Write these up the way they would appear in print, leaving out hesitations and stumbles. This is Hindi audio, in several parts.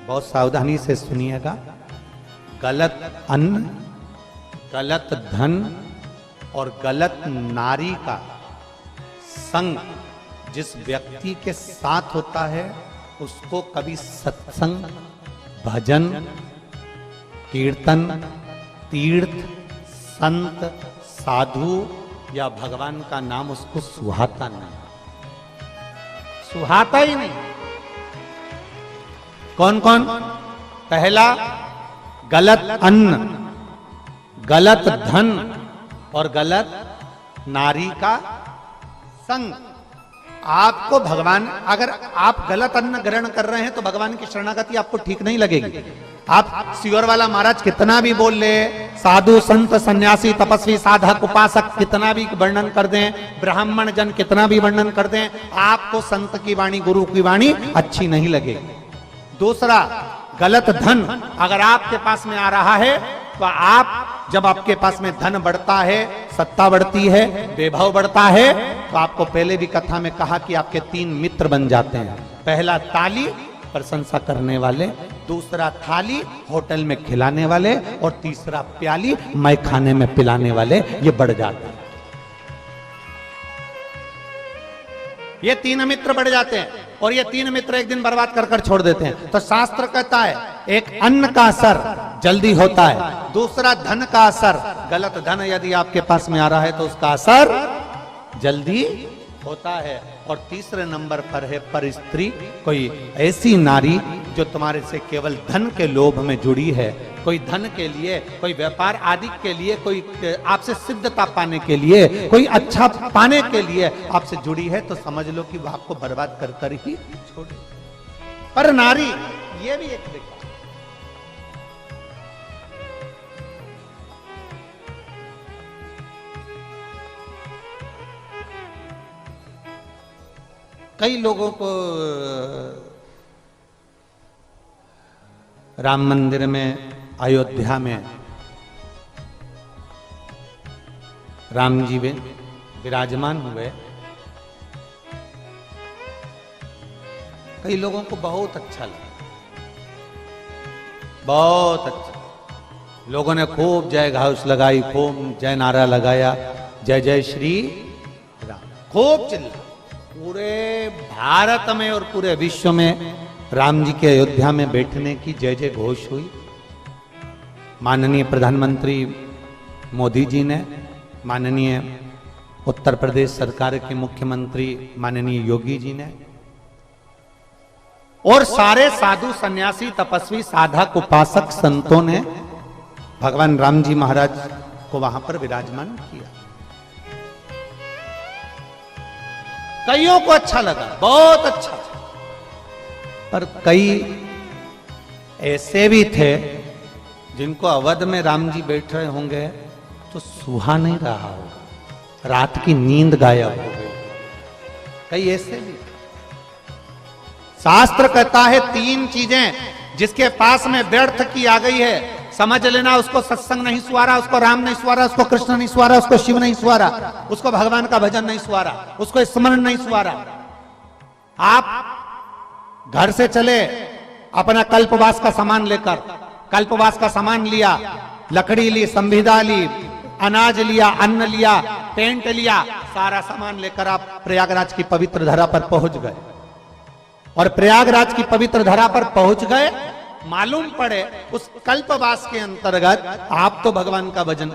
बहुत सावधानी से सुनिएगा। गलत अन्न, गलत धन और गलत नारी का संग जिस व्यक्ति के साथ होता है उसको कभी सत्संग, भजन, कीर्तन, तीर्थ, संत, साधु या भगवान का नाम उसको सुहाता नहीं, सुहाता ही नहीं। कौन कौन? पहला, गलत अन्न, गलत धन और गलत नारी का संग। आपको भगवान, अगर आप गलत अन्न ग्रहण कर रहे हैं तो भगवान की शरणागति आपको ठीक नहीं लगेगी। आप सियोर वाला महाराज कितना भी बोल ले, साधु संत सन्यासी तपस्वी साधक उपासक कितना भी वर्णन कर दें, ब्राह्मण जन कितना भी वर्णन कर दें, आपको संत की वाणी, गुरु की वाणी अच्छी नहीं लगेगी। दूसरा, गलत धन अगर आपके पास में आ रहा है तो आप, जब आपके पास में धन बढ़ता है, सत्ता बढ़ती है, वैभव बढ़ता है, तो आपको पहले भी कथा में कहा कि आपके 3 मित्र बन जाते हैं। पहला ताली, प्रशंसा करने वाले, दूसरा थाली, होटल में खिलाने वाले, और तीसरा प्याली, मैं खाने में पिलाने वाले, ये बढ़ जाते हैं। ये 3 मित्र बढ़ जाते हैं और ये 3 मित्र एक दिन बर्बाद कर कर छोड़ देते हैं। तो शास्त्र कहता है, एक अन्न का असर जल्दी होता है, दूसरा धन का असर, गलत धन यदि आपके पास में आ रहा है तो उसका असर जल्दी होता है, और तीसरे नंबर पर है पर स्त्री, कोई ऐसी नारी जो तुम्हारे से केवल धन के लोभ में जुड़ी है, कोई धन के लिए, कोई व्यापार आदि के लिए, कोई आपसे सिद्धता पाने के लिए, कोई अच्छा पाने के लिए आपसे जुड़ी है, तो समझ लो कि वो आपको बर्बाद कर कर ही छोड़े। पर नारी, ये भी एक देखा, कई लोगों को राम मंदिर में, अयोध्या में राम जी विराजमान हुए, कई लोगों को बहुत अच्छा लगा, बहुत अच्छा। लोगों ने खूब जय घोष लगाई, खूब जय नारा लगाया, जय जय श्री राम, खूब चिल्ला। पूरे भारत में और पूरे विश्व में राम जी के अयोध्या में बैठने की जय जय घोष हुई। माननीय प्रधानमंत्री मोदी जी ने, माननीय उत्तर प्रदेश सरकार के मुख्यमंत्री माननीय योगी जी ने, और सारे साधु सन्यासी तपस्वी साधक उपासक संतों ने भगवान राम जी महाराज को वहां पर विराजमान किया। कईयों को अच्छा लगा, बहुत अच्छा, पर कई ऐसे भी थे जिनको अवध में राम जी बैठ रहे होंगे तो सुहा नहीं रहा होगा, रात की नींद गायब हो गई। कई ऐसे भी। शास्त्र कहता है 3 चीजें जिसके पास में व्यर्थ की आ गई है, समझ लेना उसको सत्संग नहीं सुहारा, उसको राम नहीं सुहारा, उसको कृष्ण नहीं सुहारा, उसको शिव नहीं सुहारा, उसको भगवान का भजन नहीं सुहारा, उसको स्मरण नहीं सुहारा। आप घर से चले अपना कल्पवास का सामान लेकर, कल्पवास का सामान लिया, लकड़ी ली, संविदा ली, अनाज लिया, अन्न लिया, टेंट लिया, सारा सामान लेकर आप प्रयागराज की पवित्र धरा पर पहुंच गए, और प्रयागराज की पवित्र धरा पर पहुंच गए, मालूम पड़े उस कल्पवास के अंतर्गत आप तो भगवान का भजन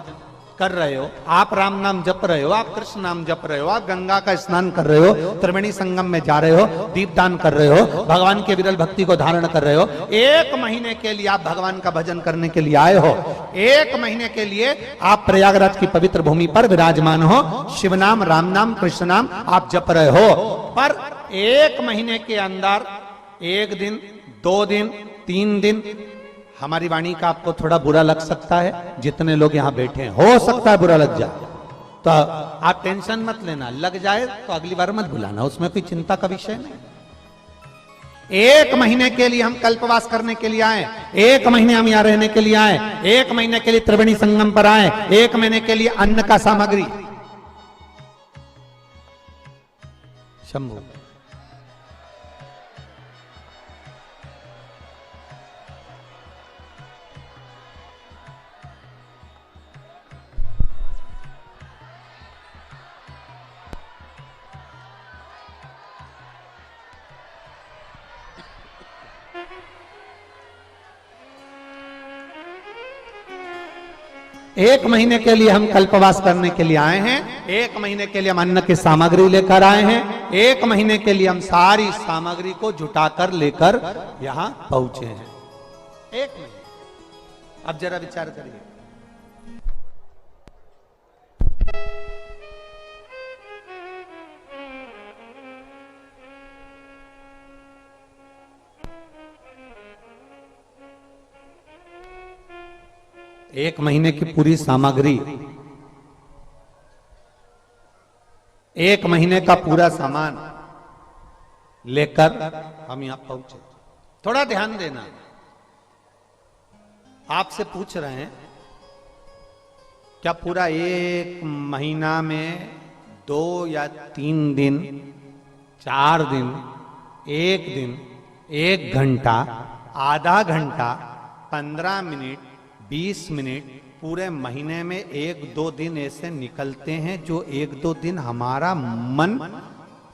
कर रहे हो, आप राम नाम जप रहे हो, आप कृष्ण नाम जप रहे हो, आप गंगा का स्नान कर रहे हो, त्रिवेणी संगम में जा रहे हो, दीपदान कर रहे हो, भगवान के विरल भक्ति को धारण कर रहे हो। 1 महीने के लिए आप भगवान का भजन करने के लिए आए हो, 1 महीने के लिए आप प्रयागराज की पवित्र भूमि पर विराजमान हो, शिव नाम, राम नाम, कृष्ण नाम आप जप रहे हो, पर 1 महीने के अंदर 1 दिन, 2 दिन, 3 दिन हमारी वाणी का आपको थोड़ा बुरा लग सकता है। जितने लोग यहाँ बैठे हैं, हो सकता है बुरा लग जाए, तो आप टेंशन मत लेना, लग जाए तो अगली बार मत बुलाना, उसमें कोई चिंता का विषय नहीं। 1 महीने के लिए हम कल्पवास करने के लिए आए, 1 महीने हम यहाँ रहने के लिए आए, 1 महीने के लिए त्रिवेणी संगम पर आए, 1 महीने के लिए अन्न का सामग्री। शंभु 1 महीने के लिए हम कल्पवास करने के लिए आए हैं। 1 महीने के लिए हम अन्न की सामग्री लेकर आए हैं। 1 महीने के लिए हम सारी सामग्री को जुटाकर लेकर यहां पहुंचे हैं। 1 महीने। अब जरा विचार करिए, एक महीने की पूरी सामग्री, 1 महीने का पूरा सामान लेकर हम यहां पहुंचे। थोड़ा ध्यान देना, आपसे पूछ रहे हैं क्या पूरा 1 महीना में 2 या 3 दिन, 4 दिन, 1 दिन, 1 घंटा, आधा घंटा, 15 मिनट, 20 मिनट, पूरे महीने में 1-2 दिन ऐसे निकलते हैं जो 1-2 दिन हमारा मन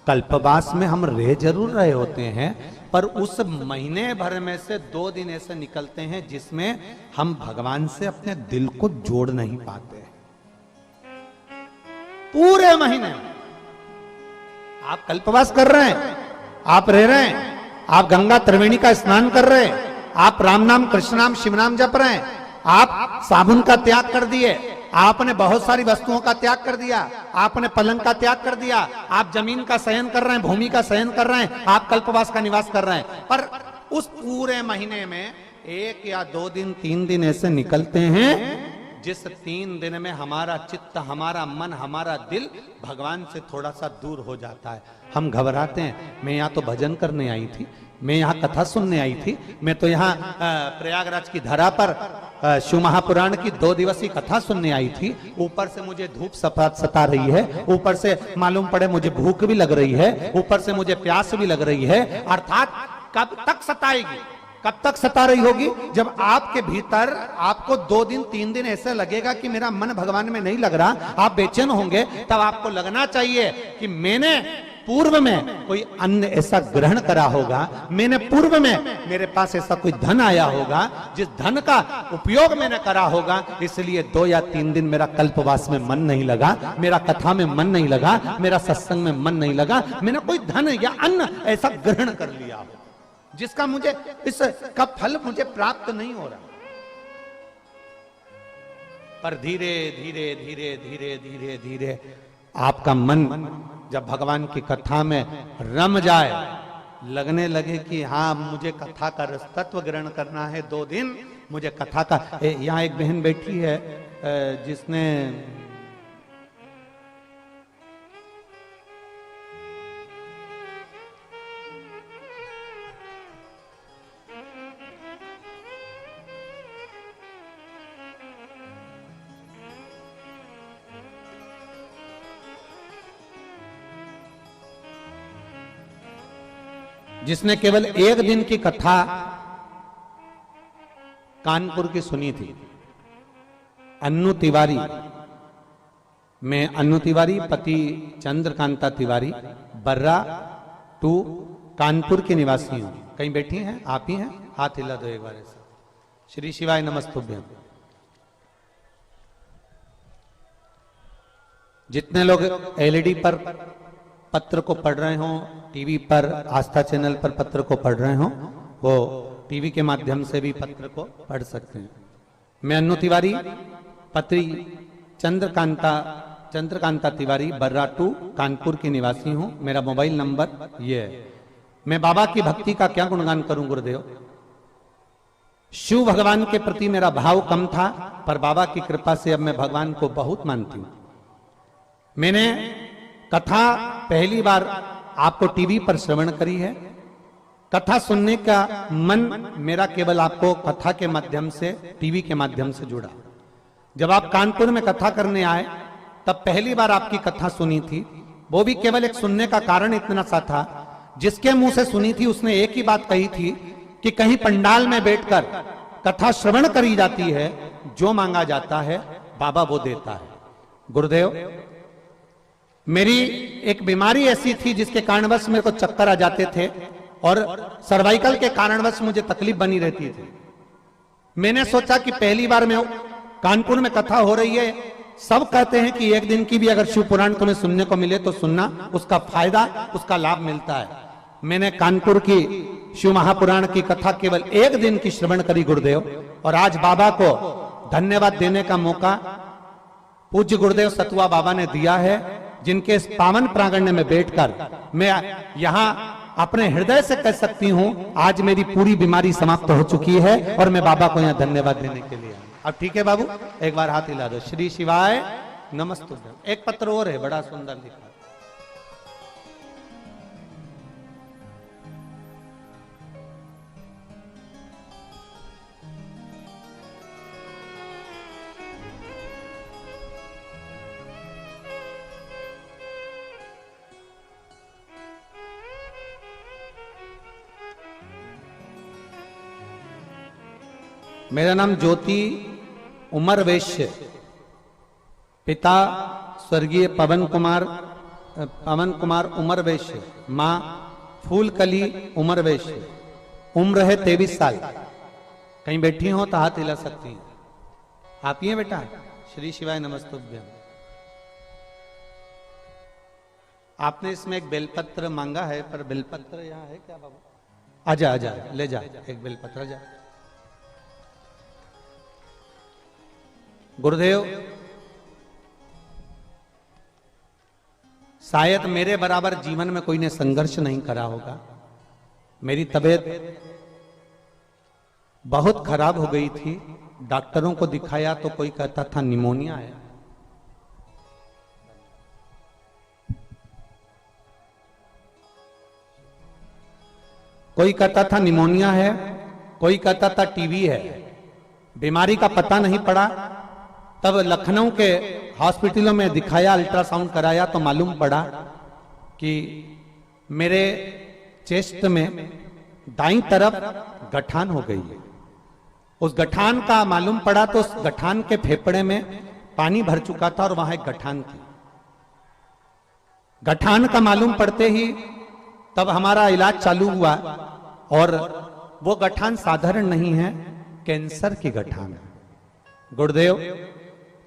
कल्पवास में हम रह जरूर रहे होते हैं, पर उस महीने भर में से 2 दिन ऐसे निकलते हैं जिसमें हम भगवान से अपने दिल को जोड़ नहीं पाते। पूरे महीने आप कल्पवास कर रहे हैं, आप रह रहे हैं, आप गंगा त्रिवेणी का स्नान कर रहे हैं, आप राम नाम, कृष्ण नाम, शिव नाम जप रहे हैं, आप साबुन का त्याग कर दिए, आपने बहुत सारी वस्तुओं का त्याग कर दिया, आपने पलंग का त्याग कर दिया, आप जमीन का शयन कर रहे हैं, भूमि का शयन कर रहे हैं, आप कल्पवास का निवास कर रहे हैं, पर उस पूरे महीने में 1 या 2 दिन, 3 दिन ऐसे निकलते हैं जिस 3 दिन में हमारा चित्त, हमारा मन, हमारा दिल भगवान से थोड़ा सा दूर हो जाता है। हम घबराते हैं, मैं यहाँ तो भजन करने आई थी, मैं यहाँ कथा सुनने आई थी, मैं तो यहाँ प्रयागराज की धरा पर शिव महापुराण की 2 दिवसीय कथा सुनने आई थी, ऊपर से मुझे धूप सता रही है, ऊपर से मालूम पड़े मुझे भूख भी लग रही है, ऊपर से मुझे प्यास भी लग रही है। अर्थात कब तक सताएगी, कब तक सता रही होगी? जब आपके भीतर आपको 2 दिन 3 दिन ऐसा लगेगा कि मेरा मन भगवान में नहीं लग रहा, आप बेचैन होंगे, तब आपको लगना चाहिए कि मैंने पूर्व में कोई अन्न ऐसा ग्रहण करा होगा, मैंने पूर्व में मेरे पास ऐसा कोई धन आया होगा जिस धन का उपयोग मैंने करा होगा, इसलिए 2 या 3 दिन मेरा कल्पवास में मन नहीं लगा, मेरा कथा में मन नहीं लगा, मेरा सत्संग में मन नहीं लगा, मैंने कोई धन या अन्न ऐसा ग्रहण कर लिया हो जिसका मुझे इसका फल मुझे प्राप्त नहीं हो रहा। पर धीरे धीरे धीरे धीरे धीरे धीरे आपका मन जब भगवान की कथा में रम जाए, लगने लगे कि हाँ मुझे कथा का रसतत्व ग्रहण करना है, 2 दिन मुझे कथा का। यहाँ एक बहन बैठी है जिसने जिसने केवल 1 दिन की कथा कानपुर की सुनी थी। अन्नू तिवारी, मैं अन्नू तिवारी पति चंद्रकांता तिवारी, बर्रा 2 कानपुर की निवासी हूं। कहीं बैठी हैं? आप ही हैं? हाथ हिला दो एक बार ऐसे। श्री शिवाय नमस्तुभ्यं। जितने लोग एलईडी पर पत्र को पढ़ रहे हो, टीवी पर आस्था चैनल पर पत्र को पढ़ रहे हो, वो टीवी के माध्यम से भी पत्र को पढ़ सकते हैं। मैं अन्नू तिवारी पत्री चंद्रकांता तिवारी, बर्रा 2 कानपुर की निवासी हूं। मेरा मोबाइल नंबर ये है। मैं बाबा की भक्ति का क्या गुणगान करूं गुरुदेव। शिव भगवान के प्रति मेरा भाव कम था, पर बाबा की कृपा से अब मैं भगवान को बहुत मानती हूं। मैंने कथा पहली बार आपको टीवी पर श्रवण करी है। कथा सुनने का मन मेरा केवल आपको कथा के माध्यम से, टीवी के माध्यम से जुड़ा। जब आप कानपुर में कथा करने आए तब पहली बार आपकी कथा सुनी थी, वो भी केवल एक सुनने का कारण इतना सा था, जिसके मुंह से सुनी थी उसने एक ही बात कही थी कि कहीं पंडाल में बैठकर कथा श्रवण करी जाती है, जो मांगा जाता है बाबा वो देता है। गुरुदेव, मेरी एक बीमारी ऐसी थी जिसके कारणवश मेरे को चक्कर आ जाते थे और सर्वाइकल के कारणवश मुझे तकलीफ बनी रहती थी। मैंने सोचा कि पहली बार मैं कानपुर में कथा हो रही है, सब कहते हैं कि एक दिन की भी अगर शिव पुराण तुम्हें सुनने को मिले तो सुनना, उसका फायदा, उसका लाभ मिलता है। मैंने कानपुर की शिव महापुराण की कथा केवल एक दिन की श्रवण करी गुरुदेव, और आज बाबा को धन्यवाद देने का मौका पूज्य गुरुदेव सतुआ बाबा ने दिया है, जिनके इस पावन प्रांगण में बैठकर मैं यहां अपने हृदय से कह सकती हूं आज मेरी पूरी बीमारी समाप्त हो चुकी है, और मैं बाबा को यहां धन्यवाद देने के लिए। अब ठीक है बाबू, एक बार हाथ हिला दो। श्री शिवाय नमस्तुभ्यम। एक पत्र और है, बड़ा सुंदर लिखा। मेरा नाम ज्योति उमर वैश्य, पिता स्वर्गीय पवन कुमार उमर वैश्य, मां फूलकली उमर वैश्य, उम्र है 23 साल। कहीं बैठी हो तो हाथ हिला सकती हैं। आप ही हैं बेटा? श्री शिवाय नमस्तुभ्यम। आपने इसमें एक बेलपत्र मांगा है, पर बेलपत्र यहाँ है क्या बाबू? आजा आजा, ले जा एक बेलपत्र, जा। गुरुदेव, शायद मेरे बराबर जीवन में कोई ने संघर्ष नहीं करा होगा। मेरी तबीयत बहुत खराब हो गई थी, डॉक्टरों को दिखाया तो कोई कहता था निमोनिया है। कोई कहता था निमोनिया है, कोई कहता था टीबी है। बीमारी का पता नहीं पड़ा। तब लखनऊ के हॉस्पिटलों में दिखाया, अल्ट्रासाउंड कराया तो मालूम पड़ा कि मेरे चेस्ट में दाईं तरफ गठान हो गई है। उस गठान का मालूम पड़ा तो उस गठान के फेफड़े में पानी भर चुका था और वहां एक गठान थी। गठान का मालूम पड़ते ही तब हमारा इलाज चालू हुआ, और वो गठान साधारण नहीं है, कैंसर की गठान है। गुरुदेव,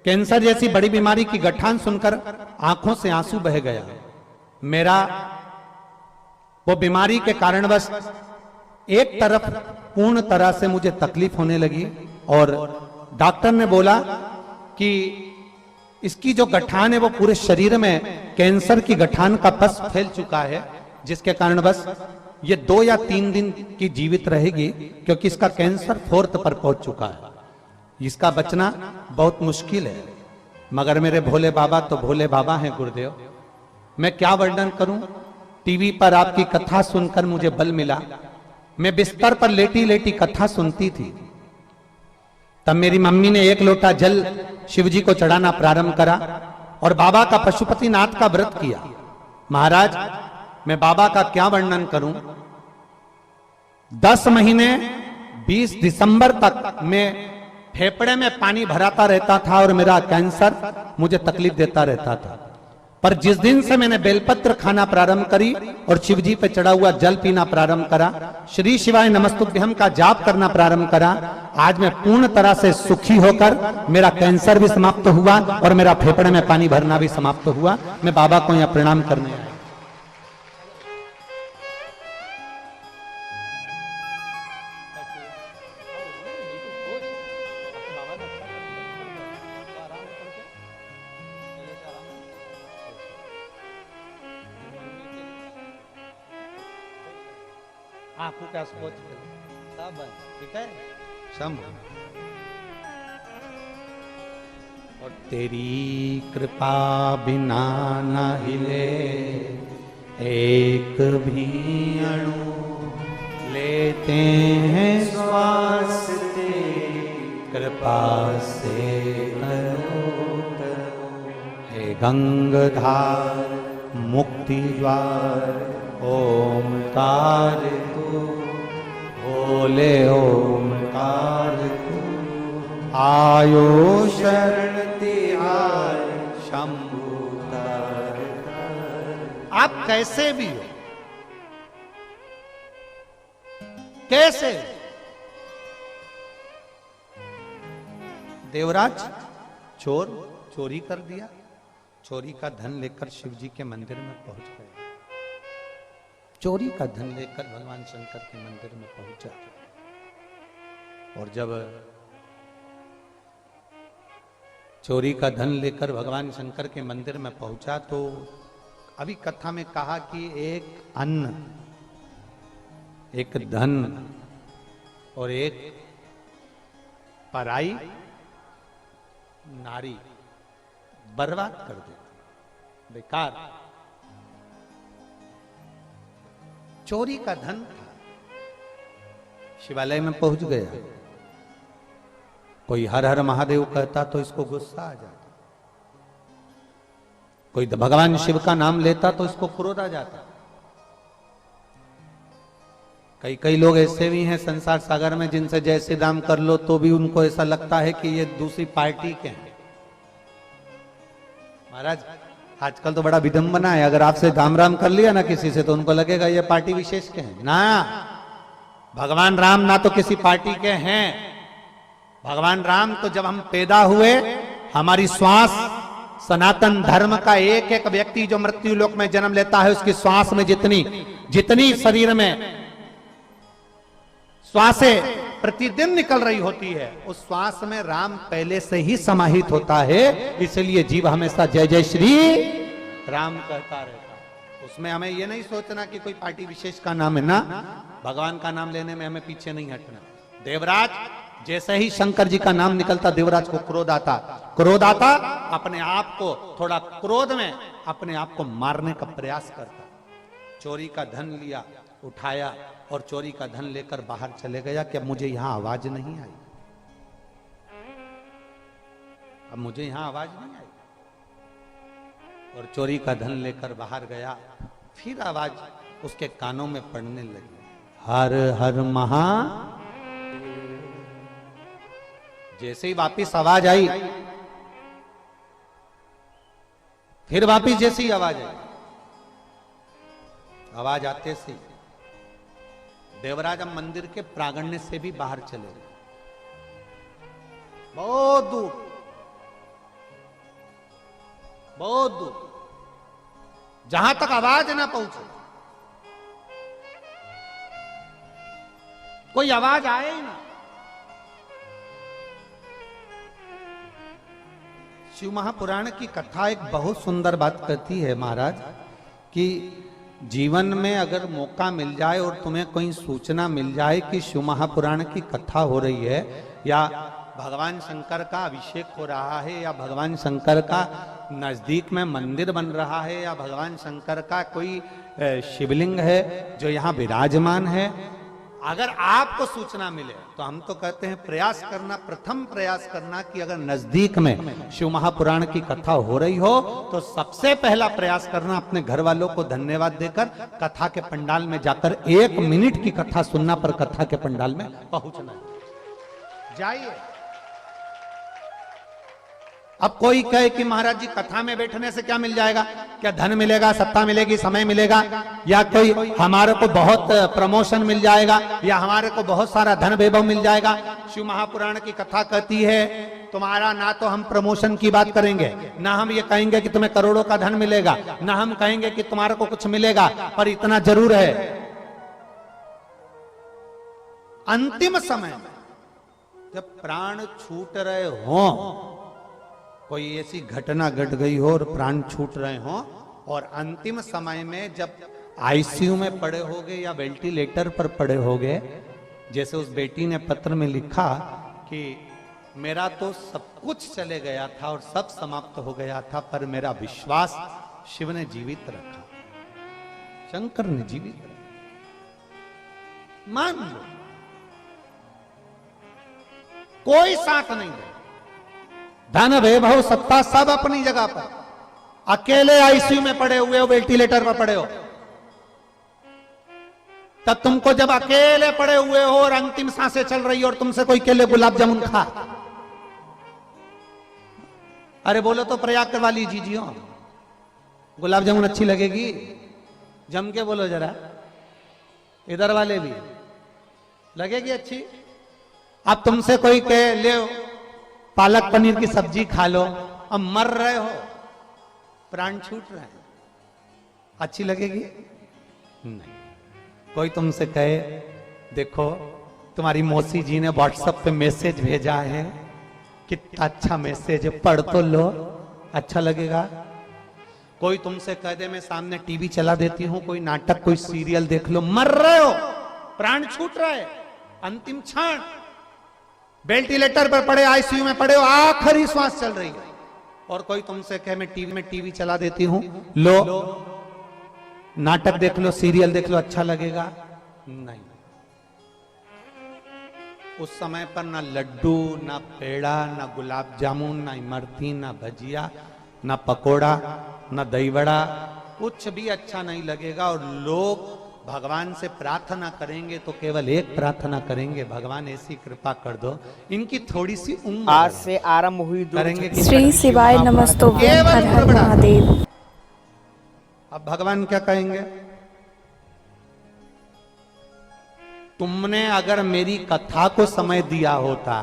कैंसर जैसी बड़ी बीमारी की गठान सुनकर आंखों से आंसू बह गया। मेरा वो बीमारी के कारणवश एक तरफ पूर्ण तरह से मुझे तकलीफ होने लगी, और डॉक्टर ने बोला कि इसकी जो गठान है वो पूरे शरीर में कैंसर की गठान का पस फैल चुका है, जिसके कारणवश ये 2 या 3 दिन की जीवित रहेगी, क्योंकि इसका कैंसर 4th पर पहुंच चुका है। इसका बचना बहुत मुश्किल है। मगर मेरे भोले बाबा तो भोले बाबा हैं गुरुदेव। मैं क्या वर्णन करूं? टीवी पर आपकी कथा सुनकर मुझे बल मिला। मैं बिस्तर पर लेटी लेटी कथा सुनती थी, तब मेरी मम्मी ने 1 लोटा जल शिवजी को चढ़ाना प्रारंभ करा और बाबा का पशुपतिनाथ का व्रत किया। महाराज, मैं बाबा का क्या वर्णन करूं? 10 महीने 20 दिसंबर तक मैं फेफड़े में पानी भराता रहता था और मेरा कैंसर मुझे तकलीफ देता रहता था। पर जिस दिन से मैंने बेलपत्र खाना प्रारंभ करी और शिवजी पे चढ़ा हुआ जल पीना प्रारंभ करा, श्री शिवाय नमस्तुभ्यम का जाप करना प्रारंभ करा, आज मैं पूर्ण तरह से सुखी होकर मेरा कैंसर भी समाप्त हुआ और मेरा फेफड़े में पानी भरना भी समाप्त हुआ। मैं बाबा को यहाँ प्रणाम करने आया। आंखों का स्पोच सब ठीक है, शंभु। और तेरी कृपा बिना न हिले एक भी अणु, लेते हैं श्वास तेरी कृपा से तरो तरो। हे गंगाधार मुक्ति द्वार ओमकार तू, बोले ओमकार तू, आयो शरण तिहार शंभु तार। आप कैसे भी हो, कैसे देवराज चोर चोरी कर दिया, चोरी का धन लेकर शिव जी के मंदिर में पहुंच गया, चोरी का धन लेकर भगवान शंकर के मंदिर में पहुंचा। और जब चोरी का धन लेकर भगवान शंकर के मंदिर में पहुंचा तो अभी कथा में कहा कि एक अन्न, एक धन और एक पराई नारी बर्बाद कर देती, बेकार। चोरी का धन था, शिवालय में पहुंच गया, कोई हर हर महादेव कहता तो इसको गुस्सा आ जाता, कोई भगवान शिव का नाम लेता तो इसको क्रोध आ जाता। कई कई लोग ऐसे भी हैं संसार सागर में जिनसे जय श्री राम कर लो तो भी उनको ऐसा लगता है कि ये दूसरी पार्टी के हैं। महाराज आजकल तो बड़ा विडंबना है, अगर आपसे राम राम कर लिया ना किसी से तो उनको लगेगा ये पार्टी विशेष के हैं। ना, भगवान राम ना तो किसी पार्टी के हैं। भगवान राम तो जब हम पैदा हुए, हमारी श्वास, सनातन धर्म का एक एक व्यक्ति जो मृत्यु लोक में जन्म लेता है उसकी श्वास में जितनी शरीर में श्वासें प्रतिदिन निकल रही होती है, उस श्वास में राम पहले से ही समाहित होता है। इसलिए जीव हमेशा जय जय श्री राम कहता रहता है। उसमें हमें यह नहीं सोचना कि कोई पार्टी विशेष का नाम है ना, भगवान का नाम लेने में हमें पीछे नहीं हटना। देवराज जैसे ही शंकर जी का नाम निकलता देवराज को क्रोध आता, अपने आप को थोड़ा क्रोध में अपने आप को मारने का प्रयास करता। चोरी का धन लिया, उठाया और चोरी का धन लेकर बाहर चले गया कि अब मुझे यहां आवाज नहीं आई, अब मुझे यहां आवाज नहीं आई। और चोरी का धन लेकर बाहर गया, फिर आवाज उसके कानों में पड़ने लगी, हर हर महा। जैसे ही वापिस आवाज आई, फिर वापिस जैसे ही आवाज आई, आवाज आते से देवराज अब मंदिर के प्रांगण से भी बाहर चले गए, बहुत दूर, बहुत दूर, जहां तक आवाज ना पहुंचे, कोई आवाज आए ही ना। शिव महापुराण की कथा एक बहुत सुंदर बात कहती है महाराज कि जीवन में अगर मौका मिल जाए और तुम्हें कोई सूचना मिल जाए कि शिव महापुराण की कथा हो रही है या भगवान शंकर का अभिषेक हो रहा है या भगवान शंकर का नजदीक में मंदिर बन रहा है या भगवान शंकर का कोई शिवलिंग है जो यहाँ विराजमान है, अगर आपको सूचना मिले तो हम तो कहते हैं प्रयास करना, प्रथम प्रयास करना कि अगर नजदीक में शिव महापुराण की कथा हो रही हो तो सबसे पहला प्रयास करना अपने घर वालों को धन्यवाद देकर कथा के पंडाल में जाकर 1 मिनट की कथा सुनना पर कथा के पंडाल में पहुंचना। जाइए। अब कोई कहे कि महाराज जी कथा में बैठने से क्या मिल जाएगा, क्या धन मिलेगा, सत्ता मिलेगी, समय मिलेगा, या कोई हमारे को बहुत प्रमोशन मिल जाएगा या हमारे को बहुत सारा धन वैभव मिल जाएगा। शिव महापुराण की कथा कहती है तुम्हारा ना तो हम प्रमोशन की बात करेंगे, ना हम ये कहेंगे कि तुम्हें करोड़ों का धन मिलेगा, ना हम कहेंगे कि तुम्हारे को कुछ मिलेगा, पर इतना जरूर है अंतिम समय जब प्राण छूट रहे हों, कोई ऐसी घटना घट गई हो और प्राण छूट रहे हों और अंतिम समय में जब आईसीयू में पड़े होगे या वेंटिलेटर पर पड़े होगे, जैसे उस बेटी ने पत्र में लिखा कि मेरा तो सब कुछ चले गया था और सब समाप्त हो गया था, पर मेरा विश्वास शिव ने जीवित रखा, शंकर ने जीवित रखा। मान लो कोई साथ नहीं दे, धन वैभव सत्ता सब अपनी जगह पर, अकेले आईसीयू में पड़े हुए हो, वेंटिलेटर पर पड़े हो, तब तुमको जब अकेले पड़े हुए हो और अंतिम सांसें चल रही हो और तुमसे कोई केले गुलाब जामुन खा, अरे बोलो तो प्रयाग वाली जीजियो, गुलाब जामुन अच्छी लगेगी, जम के बोलो जरा, इधर वाले भी लगेगी अच्छी। अब तुमसे कोई कहे ले पालक पनीर की सब्जी खा लो, अब मर रहे हो, प्राण छूट रहे हैं, अच्छी लगेगी? नहीं। कोई तुमसे कहे देखो तुम्हारी मौसी जी ने व्हाट्सएप पे मैसेज भेजा है, कितना अच्छा मैसेज है, पढ़ तो लो, अच्छा लगेगा? कोई तुमसे कह दे मैं सामने टीवी चला देती हूं, कोई नाटक कोई सीरियल देख लो, मर रहे हो, प्राण छूट रहा है, अंतिम क्षण, वेंटिलेटर पर पड़े, आईसीयू में पड़े हो, आखिरी श्वास चल रही है, और कोई तुमसे कहे मैं टीवी चला देती हूं, लो नाटक देख लो, सीरियल देख लो, अच्छा लगेगा? नहीं। उस समय पर ना लड्डू, ना पेड़ा, ना गुलाब जामुन, ना इमरती, ना भजिया, ना पकोड़ा, ना दही बड़ा, कुछ भी अच्छा नहीं लगेगा। और लोग भगवान से प्रार्थना करेंगे तो केवल एक प्रार्थना करेंगे, भगवान ऐसी कृपा कर दो इनकी थोड़ी सी उम्र आज से आरंभ हुई करेंगे। श्री शिवाय नमस्तुभ्यं हर हर महादेव। अब भगवान क्या कहेंगे? तुमने अगर मेरी कथा को समय दिया होता,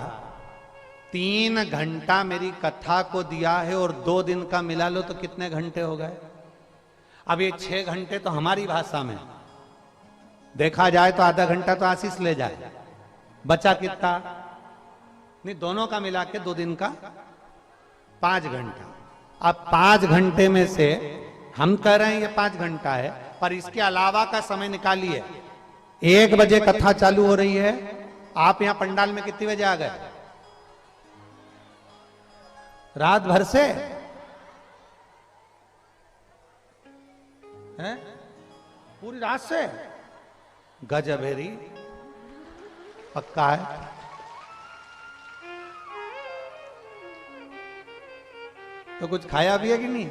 3 घंटा मेरी कथा को दिया है और 2 दिन का मिला लो तो कितने घंटे हो गए? अब ये 6 घंटे तो हमारी भाषा में देखा जाए तो आधा घंटा तो आशीष ले जाए, बचा कितना? नहीं, दोनों का मिला के 2 दिन का 5 घंटा। अब 5 घंटे में से हम कह रहे हैं ये 5 घंटा है, पर इसके अलावा का समय निकालिए। 1 बजे कथा चालू हो रही है, आप यहां पंडाल में कितने बजे आ गए? रात भर से हैं? पूरी रात से? गजब है री, पक्का है। तो कुछ खाया भी है कि नहीं?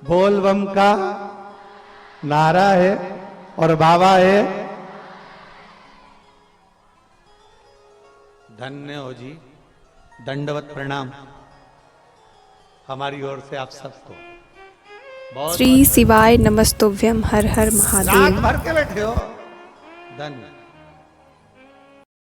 बोल बम का नारा है और बाबा है। धन्य हो जी, दंडवत प्रणाम हमारी ओर से आप सबको। श्री शिवाय नमस्तुभ्यं हर हर महादेव। रात भर के बैठे हो, धन्य।